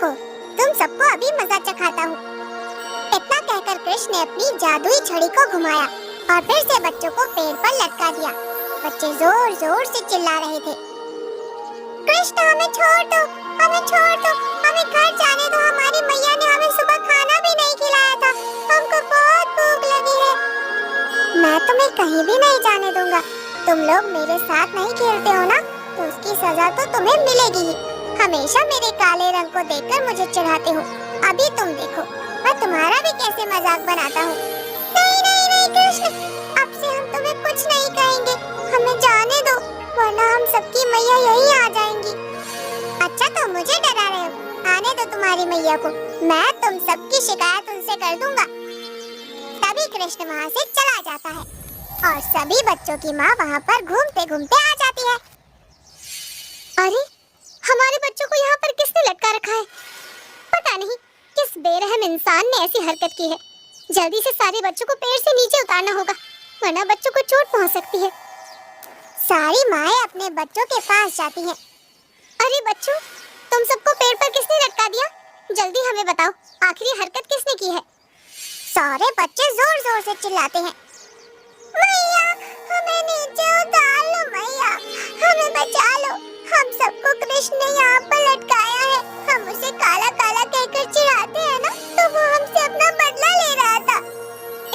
देखो, तुम सबको अभी मजा चखाता हूँ। इतना कहकर कृष्ण ने अपनी जादुई छड़ी को घुमाया और फिर से बच्चों को पेड़ पर लटका दिया। बच्चे जोर जोर से चिल्ला रहे थे, कृष्ण हमें छोड़ दो, हमें छोड़ दो, हमें घर जाने दो, हमारी मैया ने हमें सुबह खाना भी नहीं खिलाया था, हमको बहुत भूख लगी है। मैं तुम्हें कहीं भी नहीं जाने दूंगा। तुम लोग मेरे साथ नहीं खेलते हो ना, तो उसकी सजा तो तुम्हें मिलेगी ही। हमेशा मेरे काले रंग को देखकर मुझे चिढ़ाते हो। अभी तुम देखो, मैं तुम्हारा भी कैसे मजाक बनाता हूँ। नहीं नहीं नहीं कृष्ण, अब से हम तुम्हें कुछ नहीं कहेंगे, हमें जाने दो, वरना हम सबकी मैया यहीं आ जाएंगी। अच्छा, तो मुझे डरा रहे हो? आने दो तुम्हारी मैया को, मैं तुम सबकी शिकायत उनसे कर दूंगा। तभी कृष्ण वहाँ से चला जाता है और सभी बच्चों की माँ वहाँ पर घूमते घूमते आ जाती है। अरे, हमारे बच्चों को यहाँ पर किसने लटका रखा है? पता नहीं किस बेरहम इंसान ने ऐसी हरकत की है। जल्दी से सारे बच्चों को पेड़ से नीचे उतारना होगा, वरना बच्चों को चोट पहुँच सकती है। सारी माएं अपने बच्चों के पास जाती हैं। अरे बच्चों, तुम सबको पेड़ पर किसने लटका दिया? जल्दी हमें बताओ, आखिर ये हरकत किसने की है? सारे बच्चे जोर जोर से चिल्लाते हैं, मैया हमें नीचे उतार लो, मैया हमें बचा लो, हम सबको कृष्ण ने यहाँ पर लटकाया है। हम उसे काला काला कहकर चिढ़ाते हैं ना, तो वो हमसे अपना बदला ले रहा था।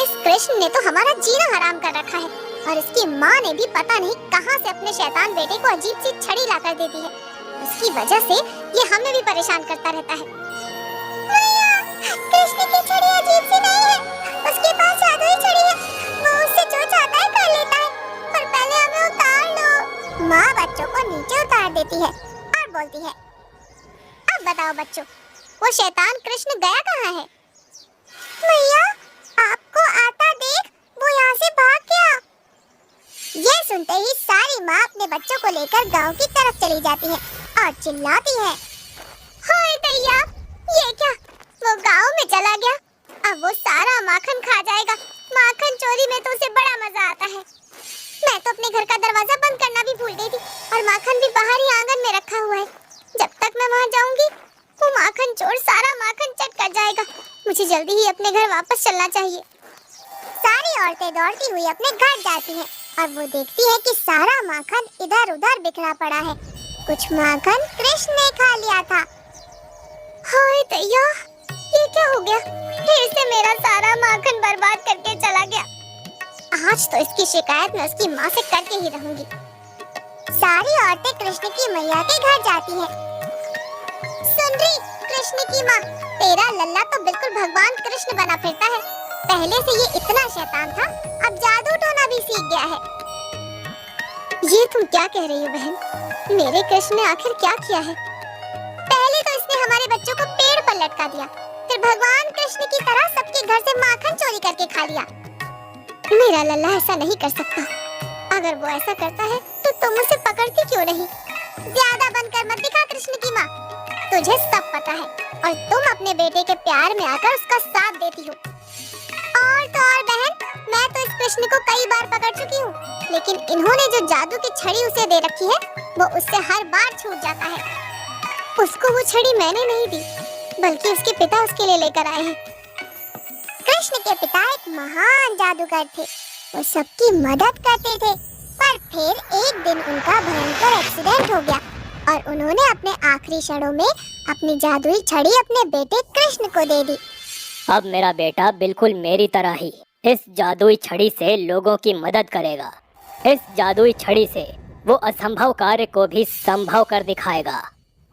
इस कृष्ण ने तो हमारा जीना हराम कर रखा है, और इसकी माँ ने भी पता नहीं कहाँ से अपने शैतान बेटे को अजीब सी छड़ी लाकर दे दी है। उसकी वजह से ये हमें भी परेशान करता रहता है। मैया, कृष्ण की छड़ी अजीब सी नहीं है, उसके पास जादुई छड़ी है, वो उससे जो चाहता है कर लेता है, पर पहले हमें उतार लो। माँ बच्चों को नीचे उतार देती है और बोलती है, अब बताओ बच्चों, वो शैतान कृष्ण गया कहाँ है? मैया, आपको आता देख वो यहाँ से भाग गया। ये सुनते ही सारी माँ अपने बच्चों को लेकर गांव की तरफ चली जाती है और चिल्लाती है, हाय दैया, ये क्या, वो गांव में चला गया, अब वो सारा माखन खा जाएगा। माखन चोरी में तो उसे बड़ा मजा आता है। मैं तो अपने घर का दरवाजा बंद करना भी भूल गई थी, और माखन भी बाहर ही आंगन में रखा हुआ है। जब तक मैं वहाँ जाऊंगी, वो माखन चोर सारा माखन चट कर जाएगा। मुझे जल्दी ही अपने घर वापस चलना चाहिए। सारी औरतें दौड़ती हुई अपने घर जाती हैं और वो देखती है कि सारा माखन इधर उधर बिखरा पड़ा है। कुछ माखन कृष्ण ने खा लिया था। हाय दैया, ये क्या हो गया? फिर से मेरा सारा माखन बर्बाद करके चला गया। आज तो इसकी शिकायत मैं उसकी माँ से करके ही रहूंगी। सारी औरतें कृष्ण की मैया के घर जाती हैं। सुन रही कृष्ण की माँ, तेरा लल्ला तो बिल्कुल भगवान कृष्ण बना फिरता है। पहले से ये इतना शैतान था, अब जादू टोना भी सीख गया है। ये तुम क्या कह रही हो बहन? मेरे कृष्ण ने आखिर क्या किया है? पहले तो इसने हमारे बच्चों को पेड़ पर लटका दिया, फिर भगवान कृष्ण की तरह सबके घर से माखन चोरी करके खा लिया। मेरा लल्ला ऐसा नहीं कर सकता। अगर वो ऐसा करता है तो तुम उसे पकड़ती क्यों नहीं? ज्यादा बनकर मत दिखा कृष्ण की माँ, तुझे सब पता है, और तुम अपने बेटे के प्यार में आकर उसका साथ देती हो। और तो और बहन, मैं तो इस कृष्ण को कई बार पकड़ चुकी हूँ, लेकिन इन्होंने जो जादू की छड़ी उसे दे रखी है, वो उससे हर बार छूट जाता है। उसको वो छड़ी मैंने नहीं दी, बल्कि उसके पिता उसके लिए लेकर आए हैं। कृष्ण के पिता एक महान जादूगर थे, वो सबकी मदद करते थे, पर फिर एक दिन उनका भयंकर एक्सीडेंट हो गया और उन्होंने अपने आखिरी क्षणों में अपनी जादुई छड़ी अपने बेटे कृष्ण को दे दी। अब मेरा बेटा बिल्कुल मेरी तरह ही इस जादुई छड़ी से लोगों की मदद करेगा। इस जादुई छड़ी से वो असंभव कार्य को भी संभव कर दिखाएगा,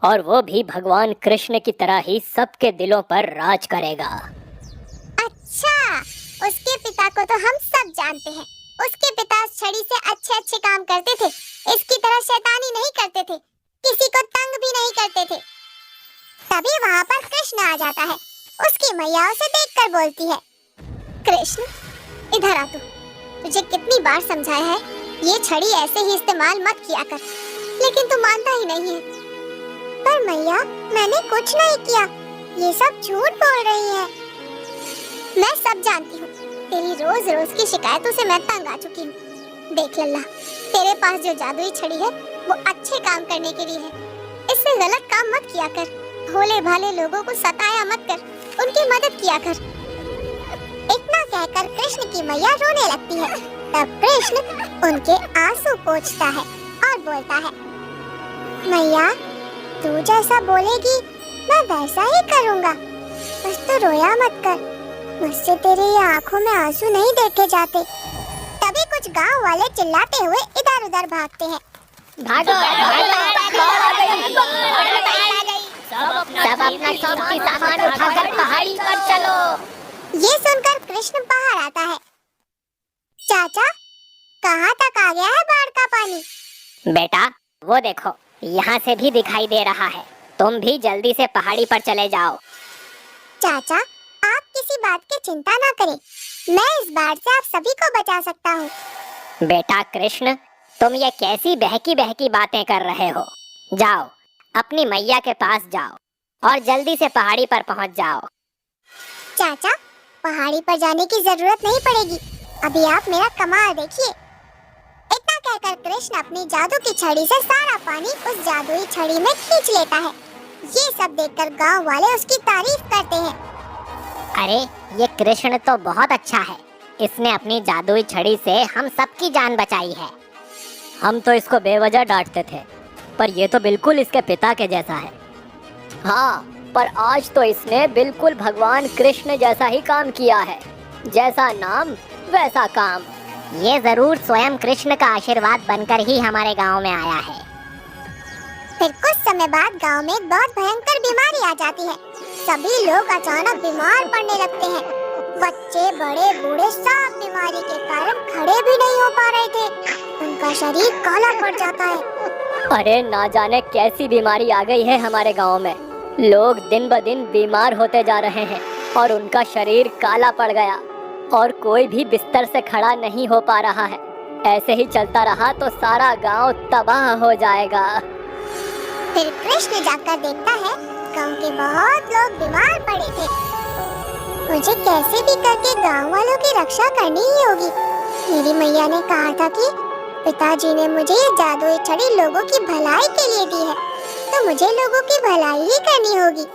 और वो भी भगवान कृष्ण की तरह ही सबके दिलों पर राज करेगा। अच्छा, उसके पिता को तो हम सब जानते हैं। उसके पिता इस छड़ी से अच्छे अच्छे काम करते थे, इसकी तरह शैतानी नहीं करते थे, किसी को तंग भी नहीं करते थे। तभी वहाँ पर कृष्ण आ जाता है। उसकी मैया उसे देखकर बोलती है, कृष्ण इधर आ, तुझे कितनी बार समझाया है, ये छड़ी ऐसे ही इस्तेमाल मत किया कर, लेकिन तू मानता ही नहीं है। पर मैया, मैंने कुछ नहीं किया, ये सब झूठ बोल रही है। मैं सब जानती हूँ, तेरी रोज रोज की शिकायतों से मैं तंग आ चुकी हूँ। देख लल्ला, तेरे पास जो जादुई छड़ी है वो अच्छे काम करने के लिए है, इससे गलत काम मत किया कर। भोले भाले लोगों को सताया मत कर, उनकी मदद किया कर। इतना कहकर कृष्ण की मैया रोने लगती है। तब कृष्ण उनके आंसू पोंछता है और बोलता है, मैया तू जैसा बोलेगी मैं वैसा ही करूँगा, बस तू रोया मत कर, मुझसे तेरे ये आँखों में आंसू नहीं देखे जाते। तभी कुछ गांव वाले चिल्लाते हुए इधर उधर भागते हैं। भागो, सब अपना कीमती सामान उठाकर पहाड़ी पर चलो। ये सुनकर कृष्ण बाहर आता है। चाचा, कहाँ तक आ गया है बाढ़ का पानी? बेटा वो देखो, यहाँ से भी दिखाई दे रहा है, तुम भी जल्दी से पहाड़ी पर चले जाओ। चाचा, आप किसी बात की चिंता ना करें, मैं इस बाढ़ से आप सभी को बचा सकता हूँ। बेटा कृष्ण, तुम ये कैसी बहकी बहकी बातें कर रहे हो? जाओ अपनी मैया के पास जाओ और जल्दी से पहाड़ी पर पहुँच जाओ। चाचा, पहाड़ी पर जाने की जरूरत नहीं पड़ेगी, अभी आप मेरा कमाल देखिए। इतना कहकर कृष्ण अपनी जादू की छड़ी से सारा पानी उस जादुई छड़ी में खींच लेता है। ये सब देखकर गांव वाले उसकी तारीफ करते हैं। अरे ये कृष्ण तो बहुत अच्छा है, इसने अपनी जादुई छड़ी से हम सबकी जान बचाई है। हम तो इसको बेवजह डांटते थे, पर ये तो बिल्कुल इसके पिता के जैसा है। हाँ, पर आज तो इसने बिल्कुल भगवान कृष्ण जैसा ही काम किया है, जैसा नाम वैसा काम। ये जरूर स्वयं कृष्ण का आशीर्वाद बनकर ही हमारे गांव में आया है। फिर कुछ समय बाद गांव में एक बहुत भयंकर बीमारी आ जाती है। सभी लोग अचानक बीमार पड़ने लगते हैं। बच्चे बड़े बूढ़े सब बीमारी के कारण खड़े भी नहीं हो पा रहे थे। उनका शरीर काला पड़ जाता है। अरे ना जाने कैसी बीमारी आ गई है हमारे गांव में। लोग दिन ब दिन बीमार होते जा रहे हैं और उनका शरीर काला पड़ गया और कोई भी बिस्तर से खड़ा नहीं हो पा रहा है। ऐसे ही चलता रहा तो सारा गांव तबाह हो जाएगा। फिर कृष्ण जाकर देखता है गांव के बहुत लोग बीमार पड़े थे। मुझे कैसे भी करके गांव वालों की रक्षा करनी ही होगी। मेरी मैया ने कहा था कि पिताजी ने मुझे ये जादुई छड़ी लोगों की भलाई के लिए दी है, तो मुझे लोगों की भलाई ही करनी होगी।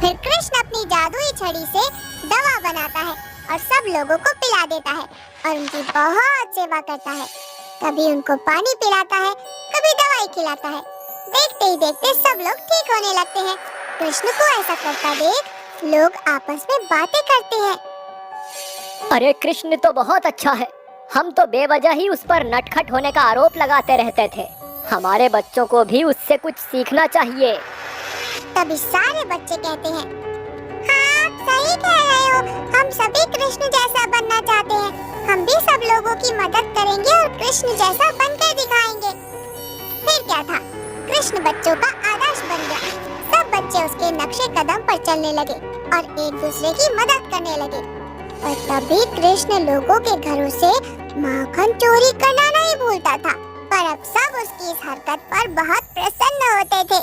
फिर कृष्ण अपनी जादुई छड़ी से दवा बनाता है और सब लोगों को पिला देता है और उनकी बहुत सेवा करता है। कभी उनको पानी पिलाता है, कभी दवाई खिलाता है। देखते ही देखते सब लोग ठीक होने लगते हैं। कृष्ण को ऐसा करता देख लोग आपस में बातें करते हैं। अरे कृष्ण तो बहुत अच्छा है, हम तो बेवजह ही उस पर नटखट होने का आरोप लगाते रहते थे। हमारे बच्चों को भी उससे कुछ सीखना चाहिए। तभी सारे बच्चे कहते हैं, हाँ आप सही कह रहे हो, हम सभी कृष्ण जैसा बनना चाहते हैं। हम भी सब लोगों की मदद करेंगे और कृष्ण जैसा बनकर दिखाएंगे। फिर क्या था, कृष्ण बच्चों का आदर्श बन गया। सब बच्चे उसके नक्शे कदम पर चलने लगे और एक दूसरे की मदद करने लगे। और तभी कृष्ण लोगों के घरों से माखन चोरी करना नहीं भूलता था। पर अब सब उसकी इस हरकत पर बहुत प्रसन्न होते थे।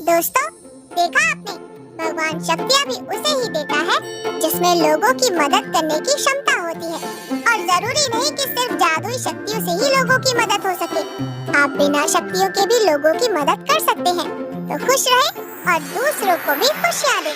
दोस्तों, देखा आपने, भगवान शक्तियाँ भी उसे ही देता है जिसमें लोगों की मदद करने की क्षमता होती है। और जरूरी नहीं कि सिर्फ जादुई शक्तियों से ही लोगों की मदद हो सके। आप बिना शक्तियों के भी लोगों की मदद कर सकते हैं। तो खुश रहें और दूसरों को भी खुशियाँ दें।